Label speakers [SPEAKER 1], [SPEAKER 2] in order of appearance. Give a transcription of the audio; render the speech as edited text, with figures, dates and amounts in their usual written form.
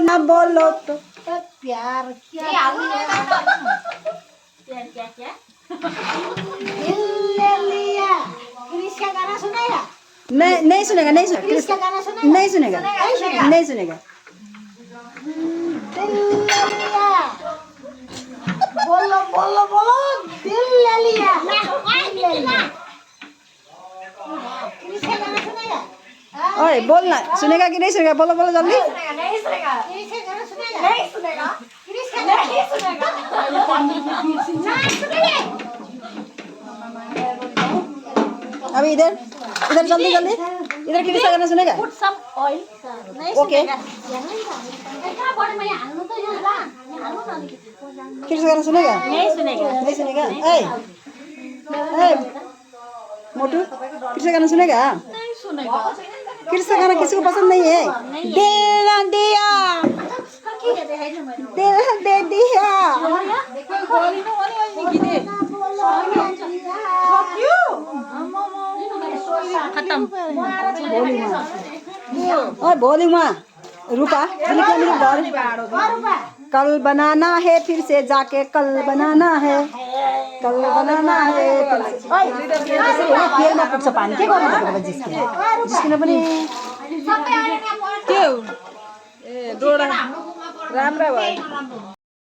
[SPEAKER 1] ना बोलो तो
[SPEAKER 2] प्यार क्या
[SPEAKER 3] क्या
[SPEAKER 2] दिल ले लिया। क्रिश का गाना सुनेगा?
[SPEAKER 1] नहीं सुनेगा, नहीं सुनेगा,
[SPEAKER 2] क्रिश का गाना सुनेगा?
[SPEAKER 1] नहीं सुनेगा, नहीं सुनेगा।
[SPEAKER 2] दिल ले लिया। बोलो बोलो बोलो, दिल ले लिया। दिल ले लिया। क्रिश का गाना सुनेगा?
[SPEAKER 1] ओए बोलना, सुनेगा कि नहीं सुनेगा? बोलो बोलो जल्दी।
[SPEAKER 3] नहीं सुनेगा।
[SPEAKER 2] क्रिश का गाना सुनेगा?
[SPEAKER 3] नहीं सुनेगा।
[SPEAKER 2] क्रिश का गाना
[SPEAKER 3] नहीं सुनेगा।
[SPEAKER 2] नहीं सुनेगा।
[SPEAKER 1] अभी इधर इधर जल्दी जल्दी, इधर किस का गाना सुनेगा?
[SPEAKER 3] Put some oil. नहीं
[SPEAKER 1] ओके,
[SPEAKER 3] सुनेगा। क्या बड़े मैं हालू तो यहाँ ला, हालू ना अलिकति।
[SPEAKER 1] किस का गाना सुनेगा?
[SPEAKER 3] नहीं सुनेगा।
[SPEAKER 1] नहीं सुनेगा। ए मोटू, किस का गाना सुनेगा?
[SPEAKER 3] नहीं सुनेगा।
[SPEAKER 1] किस का गाना किसी को पसंद नहीं है? दिल ना दिया, दिल दे दिया।
[SPEAKER 3] खत्म।
[SPEAKER 1] ओए बोलिंग रूपा, कल बनाना है फिर से जाके, कल बनाना है, कल बनाना है फिर से। ओए तेलमा पुग्छ पानी, के गर्नु भएको जिस्किन पनि
[SPEAKER 3] सबै अहिले यहाँ
[SPEAKER 4] के हो? ए डोडा राम्रा भयो।